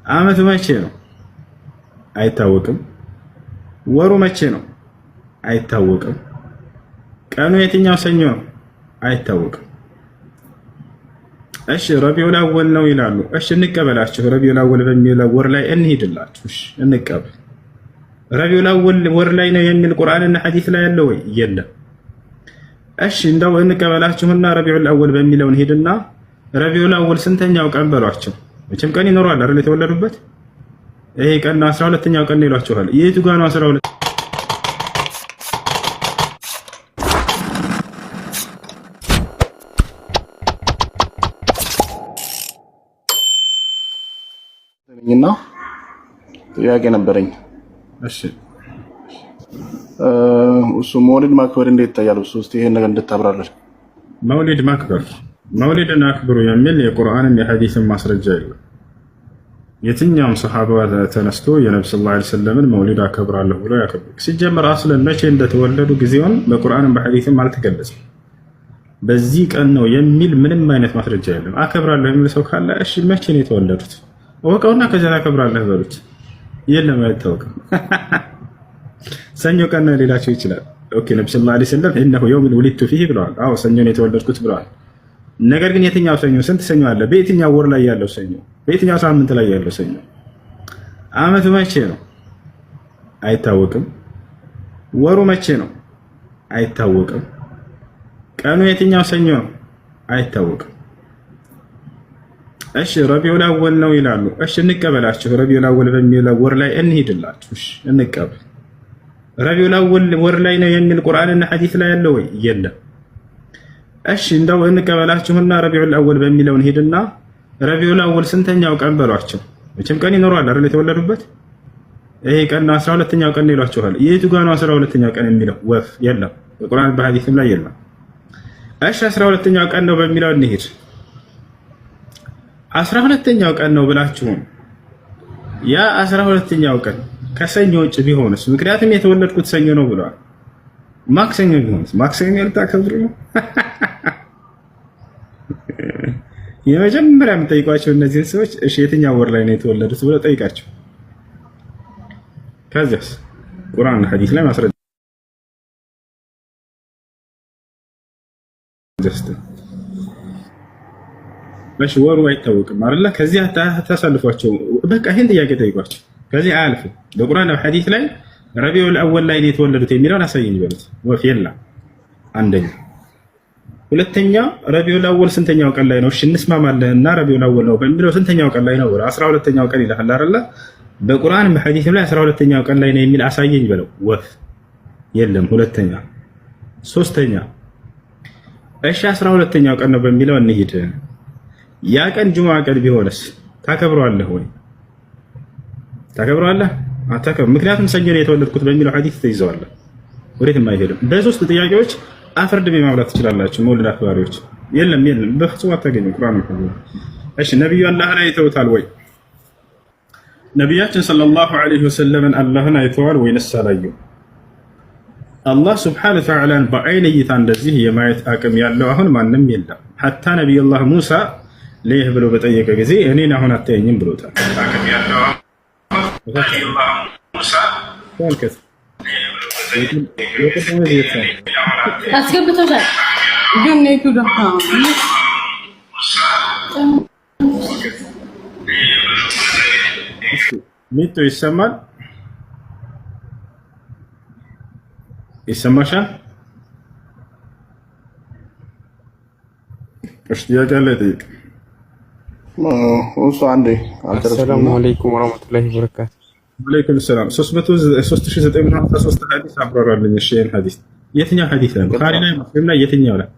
ዓመቱ መቼ ነው? አይታወቅም። ወሩ መቼ ነው? አይታወቅም። ቀኑ የትኛው ሰኞ ነው? አይታወቅም። እሺ ረቢዑል አወል ነው ይላሉ። እሺ እንቀበላችሁ። ረቢዑል አወል በሚለው ወር ላይ እንሂድላችሁ። እሺ እንቀበል። ረቢዑል አወል ወር ላይ ነው የሚል ቁርአንና ሐዲስ ላይ ያለው ወይ? የለም። እሺ እንደው እንቀበላችሁና ረቢዑል አወል በሚለው እንሂድና ረቢዑል አወል ስንተኛው ቀን በሏቸው። መቼም ቀን ይኖረዋል አይደል? የተወለዱበት ይሄ ቀን 12ኛው ቀን ይሏችኋል። የቱ ጋር ነው 12? እና ጥያቄ ነበረኝ። እሺ እሱ መውሊድ ማክበር እንዴት ይታያል? እሱ ይሄን ነገር እንድታብራራል። መውሊድ ማክበር መውሊድን አክብሩ የሚል የቁርአንም የሐዲስም ማስረጃ የለም። የትኛውም ሰሃባ ተነስቶ የነብዩ ሰለላሁ ዐለይሂ ወሰለምን መውሊድ አከብራለሁ ብሎ ያከብሩ። ሲጀመር አስለን መቼ እንደተወለዱ ጊዜውን በቁርአንም በሐዲስም አልተገለጸም። በዚህ ቀን ነው የሚል ምንም አይነት ማስረጃ የለም። አከብራለሁ የሚል ሰው ካለ እሺ መቼ ነው የተወለዱት ወቀውና ከዛ አከብራለሁ በሉት። የለም አይታወቅም። ሰኞ ቀን ሊላቸው ይችላል። ኦኬ ነብዩ ሰለላሁ ዐለይሂ ወሰለም ኢነሁ የውሙን ወሊድቱ ፊህ ብለዋል። አዎ ሰኞ ነው የተወለድኩት ብለዋል። ነገር ግን የትኛው ሰኞ? ስንት ሰኞ አለ? በየትኛው ወር ላይ ያለው ሰኞ? በየትኛው ሳምንት ላይ ያለው ሰኞ? ዓመቱ መቼ ነው? አይታወቅም። ወሩ መቼ ነው? አይታወቅም። ቀኑ የትኛው ሰኞ ነው? አይታወቅም። እሺ ረቢዑል አወል ነው ይላሉ። እሺ እንቀበላችሁ። ረቢዑል አወል በሚለው ወር ላይ እንሂድላችሁ። እሺ እንቀበል። ረቢዑል አወል ወር ላይ ነው የሚል ቁርአንና ሐዲስ ላይ ያለው ወይ? የለም። እሺ እንደው እንቀበላችሁና ረቢዑል አወል በሚለው እንሂድና ረቢዑል አወል ስንተኛው ቀን በሏቸው። መቼም ቀን ይኖረዋል አይደል? የተወለዱበት ይሄ ቀን 12ኛው ቀን ይሏችኋል። የቱ ጋር ነው 12ኛው ቀን የሚለው? ወፍ የለም፣ በቁርአን በሐዲስም ላይ የለም። እሺ 12ኛው ቀን ነው በሚለው እንሂድ። 12ኛው ቀን ነው ብላችሁም ያ 12ኛው ቀን ከሰኞ ውጭ ቢሆንስ? ምክንያቱም የተወለድኩት ሰኞ ነው ብለዋል። ማክሰኞ ቢሆንስ? ማክሰኞ ልታከብሩ ነው? የመጀመሪያ የምጠይቋቸው እነዚህን ሰዎች እሺ የትኛው ወር ላይ ነው የተወለዱት ብለው ጠይቃቸው። ከዚያስ ቁርአን ሐዲስ ላይ ማስረጃ እሺ ወሩ አይታወቅም አይደለ? ከዚህ ታሳልፏቸው። በቃ ይሄን ጥያቄ ጠይቋቸው። ከዚህ አያልፉ። በቁርአን ሐዲስ ላይ ረቢዑል አወል ላይ ነው የተወለዱት የሚለውን አሳየኝ በሉት። ወፍ የለም። አንደኛ። ሁለተኛ ረቢዑል አወል ስንተኛው ቀን ላይ ነው? እሺ እንስማማለን እና ረቢዑል አወል ነው በሚለው ስንተኛው ቀን ላይ ነው? 12ኛው ቀን ይላል አይደለ? በቁርአን በሐዲስም ላይ 12ኛው ቀን ላይ ነው የሚል አሳየኝ በለው። ወፍ የለም። ሁለተኛ። ሶስተኛ እሺ 12ኛው ቀን ነው በሚለው እንሂድ። ያ ቀን ጁሙዓ ቀን ቢሆንስ ታከብረዋለህ ወይ? ታከብረዋለህ? አታከብር። ምክንያቱም ሰኞ ነው የተወለድኩት በሚለው ሐዲስ ተይዘዋለህ። ወዴትም አይሄድም። በሶስት ጥያቄዎች አፍርድ ማብላት ትችላላችሁ መውሊድ አክባሪዎች። የለም የለም፣ በፍጹም አታገኙም። ቁርአን ነው። እሺ ነብዩ አላህ ላይ አይተውታል ወይ? ነቢያችን ሰለላሁ ዐለይሂ ወሰለም አላህን አይተዋል ወይንስ አላዩም? አላህ ሱብሓነሁ ወተዓላን በዐይን እይታ እንደዚህ የማየት አቅም ያለው አሁን ማንም የለም። ሐታ ነቢዩላህ ሙሳ ለይህ ብሎ በጠየቀ ጊዜ እኔን አሁን አታየኝም ብሎታል። አቅም ያለው ነቢዩላህ ሙሳ አስገብቶታል ግን ነይቱ ደፋ ሚጡ ይሰማል? ይሰማሻል? እሺ ጥያቄ አለ ጠይቅ። እሱ አንዴ አሰላሙ አለይኩም ወራህመቱላሂ ወበረካቱ። ወአለይኩም ሰላም። 3953 ሐዲስ አብራራልኝ። እሺ ይሄን ሐዲስ የትኛው ሐዲስ ነው? ቡኻሪ ላይ ሙስሊም ላይ የትኛው ላይ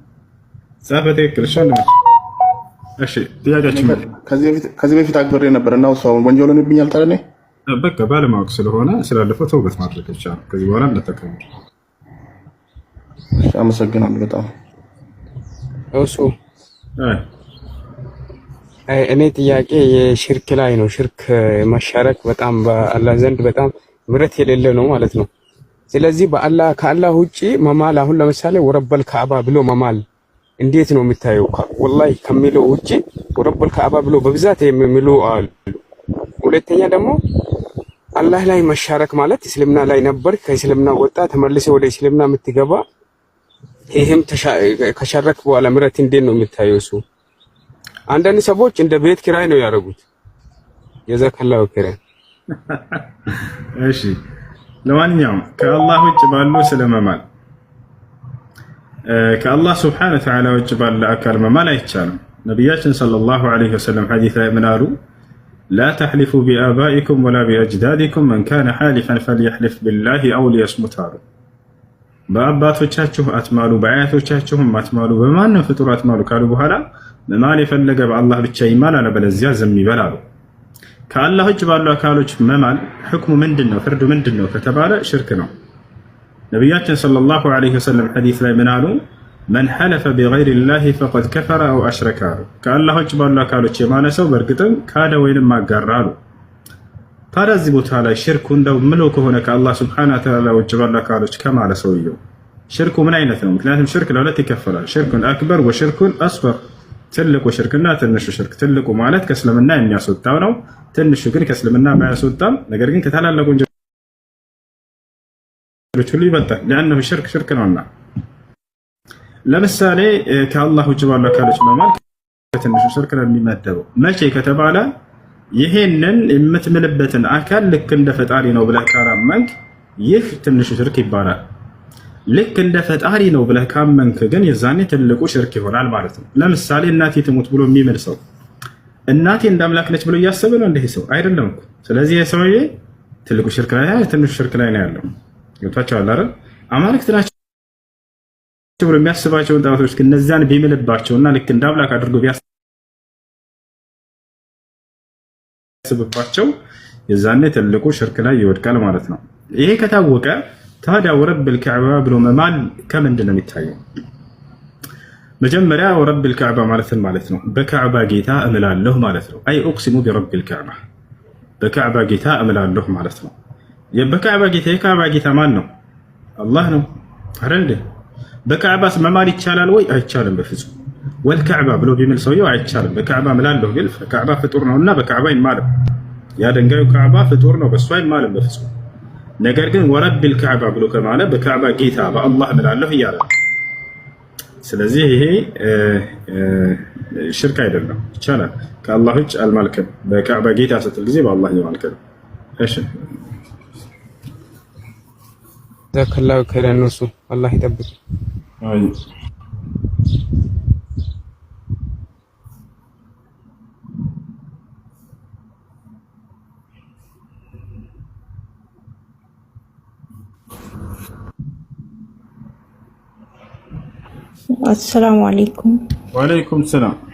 ጻፈ? ትክክል። እሺ ጥያቄያችን ከዚህ በፊት አክብሬ ነበር እና ሰው ወንጀሉን ይብኛል ታለኔ በቃ ባለማወቅ ስለሆነ ስላለፈው ተውበት ማድረግ ይቻላል። ከዚህ በኋላ እንደተከመረ አመሰግናለሁ በጣም እሱ እኔ ጥያቄ የሽርክ ላይ ነው። ሽርክ መሻረክ በጣም በአላህ ዘንድ በጣም ምሕረት የሌለ ነው ማለት ነው። ስለዚህ በአላህ ከአላህ ውጪ መማል አሁን ለምሳሌ ወረበል ካዕባ ብሎ መማል እንዴት ነው የሚታየው? ወላሂ ከሚለው ውጪ ወረበል ካዕባ ብሎ በብዛት የሚሉ አሉ። ሁለተኛ ደግሞ አላህ ላይ መሻረክ ማለት እስልምና ላይ ነበር ከእስልምና ወጣ ተመልሰ ወደ እስልምና የምትገባ ይሄም ከሻረክ በኋላ ምረት እንዴት ነው የምታየው? እሱ አንዳንድ ሰዎች እንደ ቤት ኪራይ ነው ያደረጉት። የዘከላው ኪራይ። እሺ ለማንኛውም ከአላህ ውጭ ባሉ ስለመማል ከአላህ ስብሐነ ወተዓላ ውጭ ባለ አካል መማል አይቻልም። ነቢያችን ሰለላሁ ዐለይሂ ወሰለም ሐዲስ ላይ ምን አሉ? ላ ተሕሊፉ ቢአባኢኩም ወላ ቢአጅዳዲኩም መን ካነ ሓሊፈን ፈልየሕሊፍ ቢላሂ አው ሊየስሙት አሉ። በአባቶቻችሁ አትማሉ፣ በአያቶቻችሁም አትማሉ፣ በማንም ፍጡር አትማሉ ካሉ በኋላ መማል የፈለገ በአላህ ብቻ ይማል፣ አለበለዚያ ዝም ይበል አሉ። ከአላህ ውጭ ባሉ አካሎች መማል ሕክሙ ምንድን ነው? ፍርዱ ምንድን ነው ከተባለ ሽርክ ነው። ነቢያችን ሰለላሁ ዐለይሂ ወሰለም ሐዲስ ላይ ምን አሉ? መን ሐለፈ ቢገይሪላሂ ፈቀድ ከፈረ አው አሽረከ አሉ። ከአላህ ውጭ ባሉ አካሎች የማለ ሰው በእርግጥም ካደ ወይንም አጋራ አሉ። ታዲያ እዚህ ቦታ ላይ ሽርኩ እንደው ምሎ ከሆነ ከአላህ ሱብሓነሁ ወተዓላ ውጭ ባሉ አካሎች ከማለ ሰውየው ሽርኩ ምን አይነት ነው? ምክንያቱም ሽርክ ለሁለት ይከፈላል። ሽርኩን አክበር ወሽርኩን አስገር። ትልቁ ሽርክና ትንሹ ሽርክ። ትልቁ ማለት ከእስልምና የሚያስወጣው ነው። ትንሹ ግን ከእስልምና ባያስወጣም ነገር ግን ከታላላቁ ወንጀሎች ሁሉ ይበልጣል። ለአንሁ ሽርክ ሽርክ ነውና። ለምሳሌ ከአላህ ውጭ ባሉ አካሎች መማል ከትንሹ ሽርክ ነው የሚመደበው። መቼ ከተባለ ይሄንን የምትምልበትን አካል ልክ እንደ ፈጣሪ ነው ብለህ ካላመንክ ይህ ትንሹ ሽርክ ይባላል። ልክ እንደ ፈጣሪ ነው ብለህ ካመንክ ግን የዛኔ ትልቁ ሽርክ ይሆናል ማለት ነው። ለምሳሌ እናቴ ትሙት ብሎ የሚምል ሰው እናቴ እንዳምላክ ነች ብሎ እያሰበ ነው እንደ ሰው አይደለም እኮ። ስለዚህ የሰውዬ ትልቁ ሽርክ ላይ ትንሹ ሽርክ ላይ ነው ያለው። ገብቷቸዋል አይደል? አማልክት ናቸው ብሎ የሚያስባቸውን ጣዖቶች ግን እነዛን ቢምልባቸውና ልክ እንደ አምላክ አድርጎ ቢያስብባቸው የዛኔ ትልቁ ሽርክ ላይ ይወድቃል ማለት ነው። ይሄ ከታወቀ ታዲያ ወረብል ከዕባ ብሎ መማል ከምንድን ነው የሚታየው? መጀመሪያ ወረብል ከዕባ ማለት ነው በከዕባ ጌታ እምላለሁ ማለት ነው። አይ ኡቅሲሙ ቢረብል ከዕባ በከዕባ ጌታ እምላለሁ ማለት ነው። በከዕባ ጌታ የከዕባ ጌታ ማን ነው? አላህ ነው አይደል? በከዕባስ መማል ይቻላል ወይ? አይቻልም በፍጹም። ወልከዕባ ብሎ ቢምል ሰውየው አይቻልም። በከዕባ እምላለሁ ቢል ከዕባ ፍጡር ነውና በከዕባ አይማልም። ያ ድንጋዩ ከዕባ ፍጡር ነው፣ በሱ አይማልም በፍጹም። ነገር ግን ወረብል ከዕባ ብሎ ከማለ በከዕባ ጌታ በአላህ እምላለሁ እያለ ነው። ስለዚህ ይሄ ሽርክ አይደለም፣ ይቻላል። ከአላህ ውጭ አልማልክም። በከዕባ ጌታ ስትል ጊዜ በአላህ የማልክም። እሺ ዘከላው ከለነሱ አላህ ይጠብቅ። አይ السلام عليكم. وعليكم السلام.